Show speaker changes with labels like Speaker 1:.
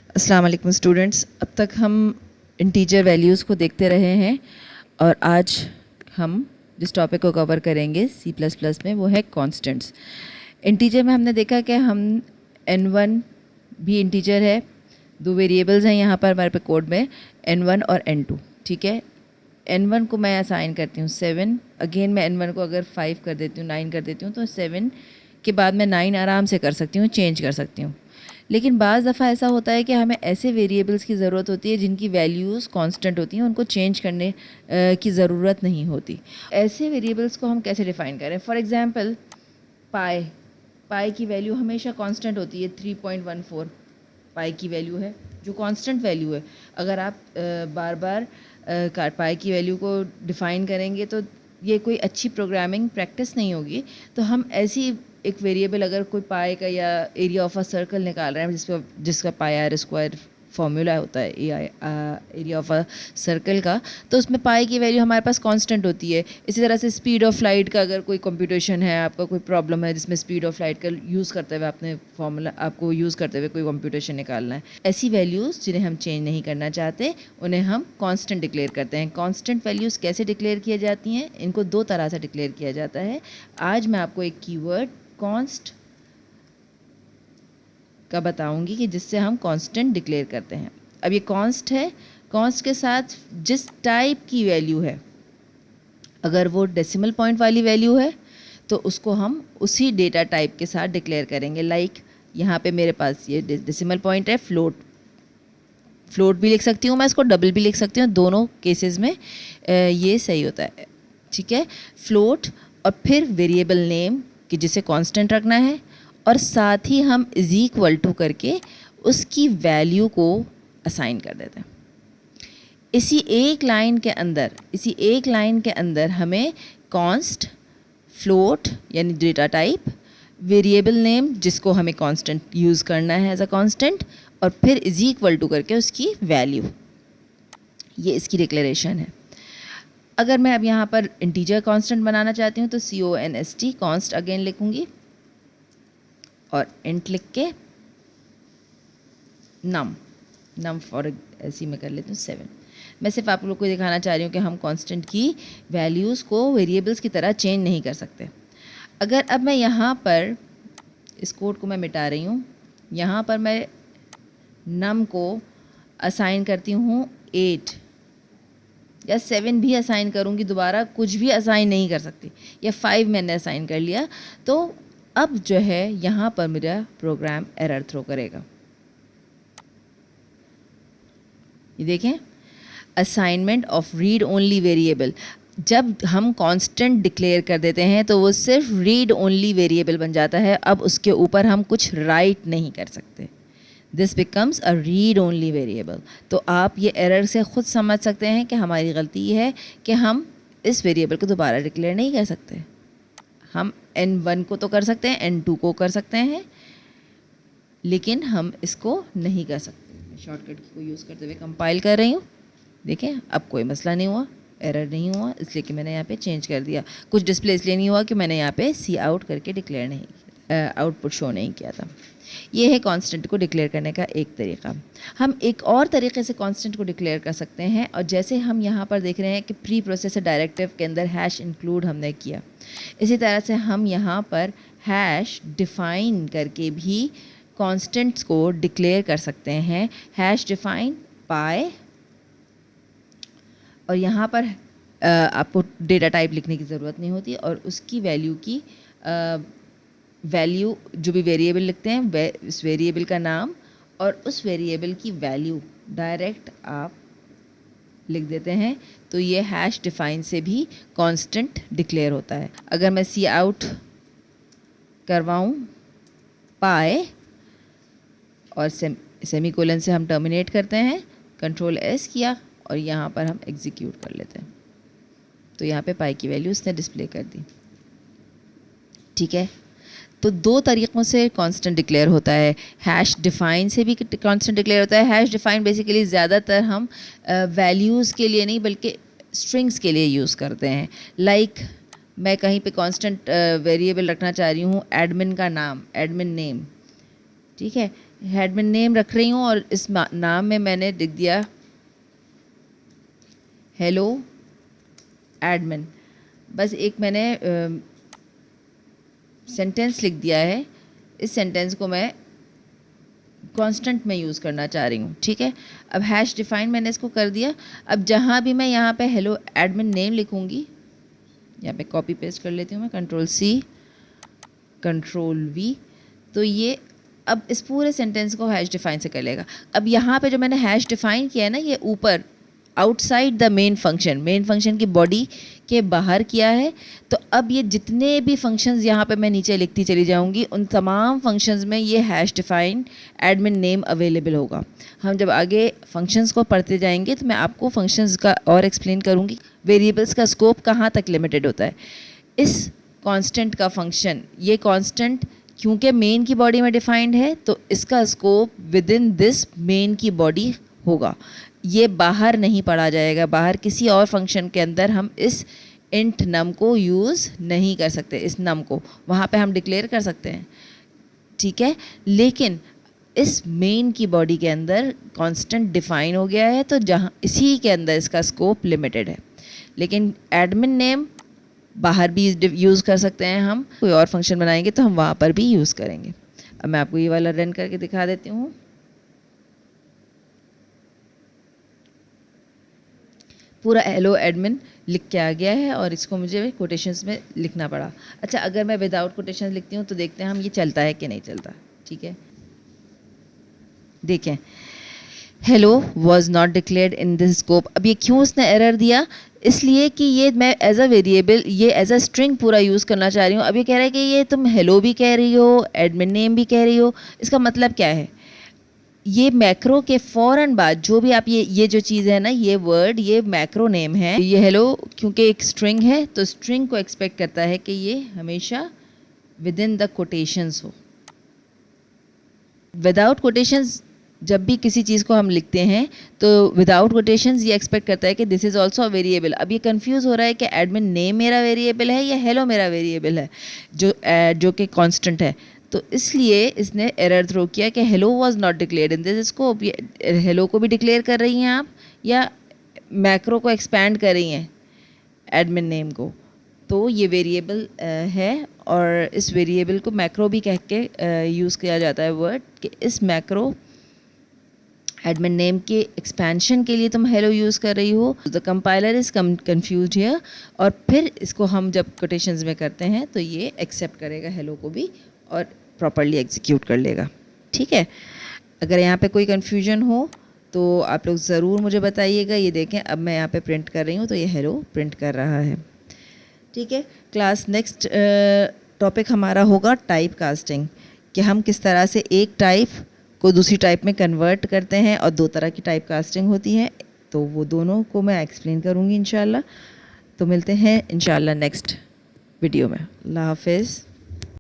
Speaker 1: अस्सलाम वालेकुम स्टूडेंट्स। अब तक हम इंटीजर वैल्यूज़ को देखते रहे हैं और आज हम जिस टॉपिक को कवर करेंगे सी प्लस प्लस में वो है कॉन्स्टेंट्स। इंटीजर में हमने देखा कि हम n1 भी इंटीजर है, दो वेरिएबल्स हैं यहाँ पर हमारे पे कोड में n1 और n2। ठीक है, n1 को मैं असाइन करती हूँ 7, अगेन मैं n1 को अगर 5 कर देती हूँ, 9 कर देती हूँ तो 7 के बाद मैं 9 आराम से कर सकती हूँ, चेंज कर सकती हूँ। लेकिन बाज़ दफ़ा ऐसा होता है कि हमें ऐसे वेरिएबल्स की ज़रूरत होती है जिनकी वैल्यूज़ कांस्टेंट होती हैं, उनको चेंज करने की ज़रूरत नहीं होती। ऐसे वेरिएबल्स को हम कैसे डिफ़ाइन करें? फॉर एग्ज़ाम्पल पाई की वैल्यू हमेशा कांस्टेंट होती है, 3.14 पाई की वैल्यू है जो कांस्टेंट वैल्यू है। अगर आप बार बार पाई की वैल्यू को डिफ़ाइन करेंगे तो ये कोई अच्छी प्रोग्रामिंग प्रैक्टिस नहीं होगी। तो हम ऐसी एक वेरिएबल, अगर कोई पाई का या एरिया ऑफ अ सर्कल निकाल रहे हैं जिसका पाई आर स्क्वायर फॉर्मूला होता है एरिया ऑफ अ सर्कल का, तो उसमें पाई की वैल्यू हमारे पास कांस्टेंट होती है। इसी तरह से स्पीड ऑफ लाइट का अगर कोई कंप्यूटेशन है, आपका कोई प्रॉब्लम है जिसमें स्पीड ऑफ लाइट का यूज़ करते हुए आपने फॉर्मूला आपको यूज़ करते हुए कोई कंप्यूटेशन निकालना है, ऐसी वैल्यूज़ जिन्हें हम चेंज नहीं करना चाहते उन्हें हम कांस्टेंट डिक्लेयर करते हैं। कांस्टेंट वैल्यूज़ कैसे डिक्लेयर किए जाती हैं? इनको दो तरह से डिक्लेयर किया जाता है। आज मैं आपको एक कीवर्ड कॉन्स्ट का बताऊंगी कि जिससे हम कांस्टेंट डिक्लेयर करते हैं। अब ये कॉन्स्ट है, कॉन्स्ट के साथ जिस टाइप की वैल्यू है, अगर वो डेसिमल पॉइंट वाली वैल्यू है तो उसको हम उसी डेटा टाइप के साथ डिक्लेयर करेंगे। लाइक यहाँ पे मेरे पास ये डेसिमल पॉइंट है, फ्लोट भी लिख सकती हूँ मैं, इसको डबल भी लिख सकती हूँ, दोनों केसेस में ये सही होता है। ठीक है, फ्लोट और फिर वेरिएबल नेम कि जिसे कांस्टेंट रखना है, और साथ ही हम इज इक्वल टू करके उसकी वैल्यू को असाइन कर देते हैं। इसी एक लाइन के अंदर हमें कॉन्स्ट, फ्लोट यानी डेटा टाइप, वेरिएबल नेम जिसको हमें कांस्टेंट यूज़ करना है एज अ कांस्टेंट, और फिर इज इक्वल टू करके उसकी वैल्यू, ये इसकी डिक्लेरेशन है। अगर मैं अब यहाँ पर इंटीजर कांस्टेंट बनाना चाहती हूँ तो CONST कॉन्स्ट अगेन लिखूँगी और इंट लिख के नम फॉर ऐसी मैं कर लेती हूँ 7। मैं सिर्फ आप लोग को दिखाना चाह रही हूँ कि हम कांस्टेंट की वैल्यूज़ को वेरिएबल्स की तरह चेंज नहीं कर सकते। अगर अब मैं यहाँ पर इस कोड को मैं मिटा रही हूँ, यहाँ पर मैं नम को असाइन करती हूँ 8 या 7 भी असाइन करूँगी, दोबारा कुछ भी असाइन नहीं कर सकती, या 5 मैंने असाइन कर लिया, तो अब जो है यहाँ पर मेरा प्रोग्राम एरर थ्रो करेगा। ये देखें, assignment of read only variable. जब हम कांस्टेंट डिक्लेयर कर देते हैं तो वो सिर्फ रीड ओनली वेरिएबल बन जाता है, अब उसके ऊपर हम कुछ राइट नहीं कर सकते। This becomes a read only variable. तो आप ये एरर से खुद समझ सकते हैं कि हमारी गलती ये है कि हम इस वेरिएबल को दोबारा डिक्लेयर नहीं कर सकते। हम n1 को तो कर सकते हैं, n2 को कर सकते हैं, लेकिन हम इसको नहीं कर सकते। मैं शॉर्टकट को यूज़ करते हुए कंपाइल कर रही हूँ। देखें, अब कोई मसला नहीं हुआ, एरर नहीं हुआ, इसलिए कि मैंने यहाँ पे चेंज कर दिया। कुछ डिस्प्ले इसलिए नहीं हुआ कि मैंने यहाँ पे सी आउट करके डिक्लेयर नहीं किया, आउटपुट शो नहीं किया था। ये है कांस्टेंट को डिक्लेयर करने का एक तरीका। हम एक और तरीके से कांस्टेंट को डिक्लेयर कर सकते हैं, और जैसे हम यहाँ पर देख रहे हैं कि प्री प्रोसेसर डायरेक्टिव के अंदर हैश इंक्लूड हमने किया, इसी तरह से हम यहाँ पर हैश डिफ़ाइन करके भी कांस्टेंट्स को डिक्लेयर कर सकते हैं। हैश डिफ़ाइन पाई, और यहाँ पर आपको डेटा टाइप लिखने की ज़रूरत नहीं होती, और उसकी वैल्यू की वैल्यू जो भी वेरिएबल लिखते हैं उस वेरिएबल का नाम और उस वेरिएबल की वैल्यू डायरेक्ट आप लिख देते हैं, तो ये हैश डिफ़ाइन से भी कांस्टेंट डिक्लेयर होता है। अगर मैं सी आउट करवाऊँ पाई और सेमीकोलन से हम टर्मिनेट करते हैं, Ctrl+S किया और यहाँ पर हम एग्जीक्यूट कर लेते हैं, तो यहाँ पे पाई की वैल्यू उसने डिस्प्ले कर दी। ठीक है, तो दो तरीक़ों से कांस्टेंट डिक्लेयर होता है। हैश डिफ़ाइन से भी कांस्टेंट डिक्लेयर होता है। हैश डिफ़ाइन बेसिकली ज़्यादातर हम वैल्यूज़ के लिए नहीं बल्कि स्ट्रिंग्स के लिए यूज़ करते हैं। लाइक मैं कहीं पे कांस्टेंट वेरिएबल रखना चाह रही हूँ एडमिन का नाम, एडमिन नेम, ठीक है, एडमिन नेम रख रही हूँ और इस नाम में मैंने लिख दिया हेलो एडमिन। बस एक मैंने सेंटेंस लिख दिया है। इस सेंटेंस को मैं कांस्टेंट में यूज़ करना चाह रही हूँ, ठीक है। अब हैश डिफाइन मैंने इसको कर दिया। अब जहाँ भी मैं यहाँ पे हेलो एडमिन नेम लिखूँगी, यहाँ पे कॉपी पेस्ट कर लेती हूँ मैं, कंट्रोल-C कंट्रोल-V, तो ये अब इस पूरे सेंटेंस को हैश डिफाइन से कर लेगा। अब यहाँ पे जो मैंने हैश डिफाइन किया है ना, ये ऊपर आउटसाइड द मेन फंक्शन की बॉडी के बाहर किया है। तो अब ये जितने भी फंक्शंस यहाँ पे मैं नीचे लिखती चली जाऊँगी, उन तमाम फंक्शंस में ये hash define admin name available होगा। हम जब आगे फंक्शंस को पढ़ते जाएंगे तो मैं आपको फंक्शंस का और एक्सप्लेन करूँगी, वेरिएबल्स का स्कोप कहाँ तक लिमिटेड होता है। इस कांस्टेंट का फंक्शन, ये कांस्टेंट क्योंकि मेन की बॉडी में डिफाइंड है तो इसका scope with in this main की बॉडी होगा। ये बाहर नहीं पढ़ा जाएगा, बाहर किसी और फंक्शन के अंदर हम इस इंट नम को यूज़ नहीं कर सकते। इस नम को वहाँ पे हम डिक्लेयर कर सकते हैं, ठीक है, लेकिन इस मेन की बॉडी के अंदर कांस्टेंट डिफाइन हो गया है, तो जहाँ इसी के अंदर इसका स्कोप लिमिटेड है। लेकिन एडमिन नेम बाहर भी यूज़ कर सकते हैं, हम कोई और फंक्शन बनाएंगे तो हम वहाँ पर भी यूज़ करेंगे। अब मैं आपको ये वाला रन करके दिखा देती हूँ। पूरा हेलो एडमिन लिख के आ गया है और इसको मुझे कोटेशंस में लिखना पड़ा। अच्छा, अगर मैं विदाउट कोटेशंस लिखती हूँ तो देखते हैं हम ये चलता है कि नहीं चलता, ठीक है। देखें, hello was not declared in this scope. अब ये क्यों उसने एरर दिया? इसलिए कि ये मैं एज अ वेरिएबल, ये एज अ स्ट्रिंग पूरा यूज़ करना चाह रही हूँ। अब ये कह रहा है कि ये तुम हेलो भी कह रही हो, एडमिन नेम भी कह रही हो। इसका मतलब क्या है? ये मैक्रो के फ़ौरन बाद जो भी आप ये जो चीज़ है ना, ये वर्ड, ये मैक्रो नेम है। ये हेलो क्योंकि एक स्ट्रिंग है तो स्ट्रिंग को एक्सपेक्ट करता है कि ये हमेशा विद इन द कोटेशंस हो। विदाउट कोटेशंस जब भी किसी चीज़ को हम लिखते हैं तो विदाउट कोटेशंस ये एक्सपेक्ट करता है कि this is also a variable. अब ये कंफ्यूज हो रहा है कि एडमिन नेम मेरा वेरिएबल है या हेलो मेरा वेरिएबल है, जो कि कांस्टेंट है। तो इसलिए इसने एरर थ्रो किया कि hello was not declared in this scope. Hello को भी डिक्लेयर कर रही हैं आप या मैक्रो को एक्सपैंड कर रही हैं एडमिन नेम को। तो ये वेरिएबल है और इस वेरिएबल को मैक्रो भी कह के यूज़ किया जाता है वर्ड कि इस मैक्रो एडमिन नेम के एक्सपेंशन के लिए तुम हेलो यूज़ कर रही हो। The compiler is confused here. और फिर इसको हम जब कोटेशंस में करते हैं तो ये एक्सेप्ट करेगा हेलो को भी और प्रॉपरली एग्जीक्यूट कर लेगा, ठीक है। अगर यहाँ पे कोई कन्फ्यूजन हो तो आप लोग ज़रूर मुझे बताइएगा। ये देखें, अब मैं यहाँ पे प्रिंट कर रही हूँ तो ये हेलो प्रिंट कर रहा है, ठीक है। क्लास नेक्स्ट टॉपिक हमारा होगा टाइप कास्टिंग, कि हम किस तरह से एक टाइप को दूसरी टाइप में कन्वर्ट करते हैं और दो तरह की टाइप कास्टिंग होती है। तो वो दोनों को मैं एक्सप्लेन करूँगी इंशाल्लाह। तो मिलते हैं इंशाल्लाह नेक्स्ट वीडियो में। अल्लाह हाफ़िज़।